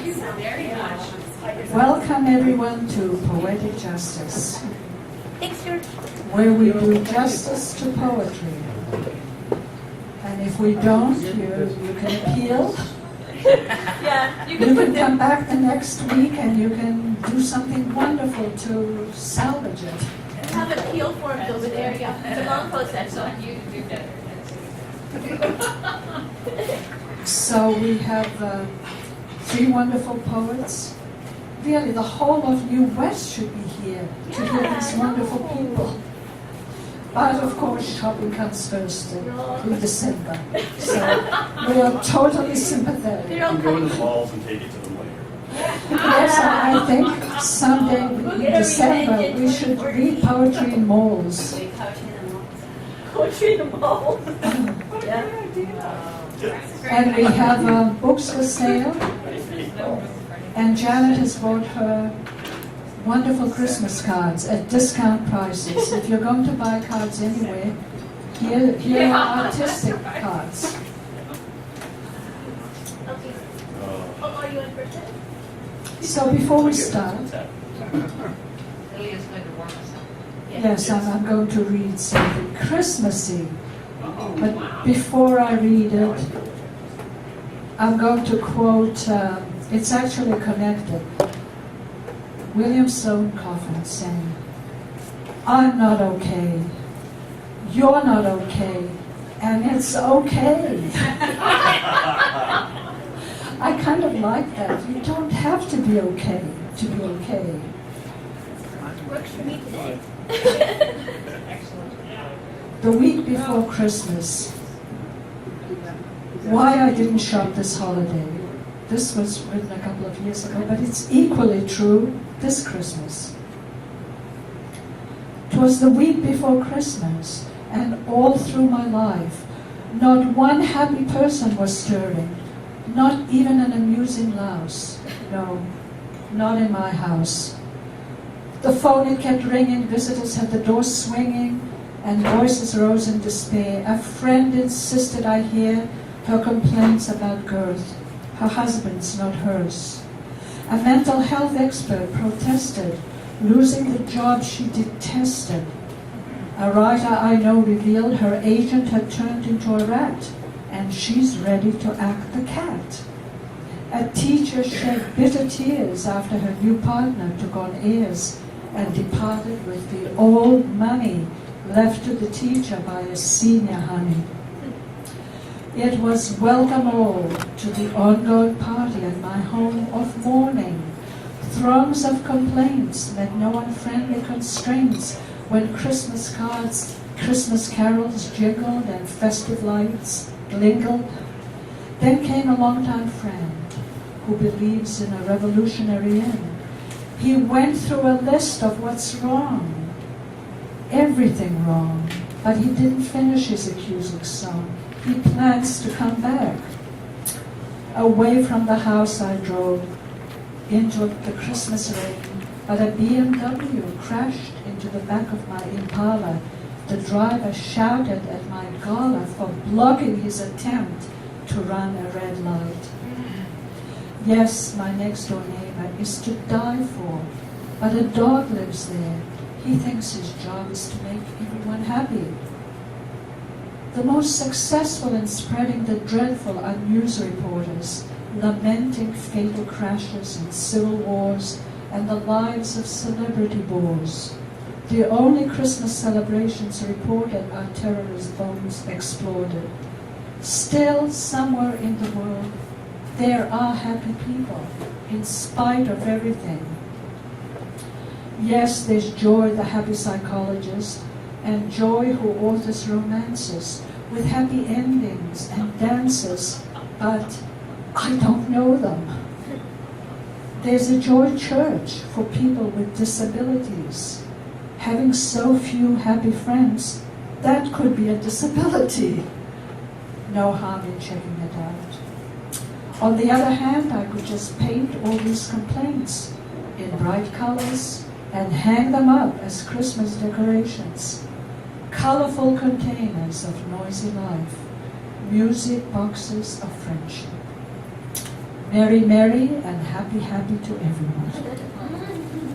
you very much. Welcome everyone to Poetic Justice, Thanks, George. where we do justice to poetry. And if we don't, you can appeal. Yeah, You can come back the next week and you can do something wonderful to salvage it. have appeal forms over there. Yeah, it's a long process. So you do better. So we have 3 wonderful poets. Really, the whole of New West should be here to hear these wonderful people. But of course, shopping comes first in December. So we are totally sympathetic. They don't You go to come. the malls and take it to them later. Yes, I think someday in December we should read poetry in malls. Poetry in the mall. Yeah. And we have books for sale. And Janet has bought her wonderful Christmas cards at discount prices. If you're going to buy cards anyway, here are artistic cards. Okay. Oh, are you in person? So before we start, Lilija's going to warm us up. yes, I'm going to read something Christmassy. But before I read it, I'm going to quote, it's actually connected. William Sloane Coffin saying, "I'm not okay, you're not okay, and it's okay." I kind of like that. You don't have to be okay to be okay. Works for me today. The week before Christmas, why I didn't shop this holiday. This was written a couple of years ago, but it's equally true this Christmas. It was the week before Christmas, and all through my life, not one happy person was stirring, not even an amusing louse. No, not in my house. The phone, it kept ringing, visitors had the door swinging, and voices rose in despair. A friend insisted I hear her complaints about girth, her husband's, not hers. A mental health expert protested, losing the job she detested. A writer I know revealed her agent had turned into a rat, and she's ready to act the cat. A teacher shed bitter tears after her new partner took on airs and departed with the old money left to the teacher by a senior honey. It was welcome all to the ongoing party at my home of mourning. Throngs of complaints met no unfriendly constraints when Christmas cards, Christmas carols jingled and festive lights glingled. Then came a longtime friend who believes in a revolutionary end. He went through a list of what's wrong, everything wrong, but he didn't finish his accusing song. He plans to come back. Away from the house I drove into the Christmas rain, but a BMW crashed into the back of my Impala. The driver shouted at my gala for blocking his attempt to run a red light. Yes, my next door neighbor is to die for, but a dog lives there. He thinks his job is to make everyone happy. The most successful in spreading the dreadful are news reporters, lamenting fatal crashes and civil wars and the lives of celebrity bores. The only Christmas celebrations reported are terrorist bombs exploded. Still, somewhere in the world, there are happy people, in spite of everything. Yes, there's Joy, the happy psychologist, and Joy, who authors romances with happy endings and dances, but I don't know them. There's a Joy Church for people with disabilities. Having so few happy friends, that could be a disability. No harm in checking it out. On the other hand, I could just paint all these complaints in bright colors and hang them up as Christmas decorations. Colorful containers of noisy life, music boxes of friendship. Merry, merry, and happy, happy to everyone.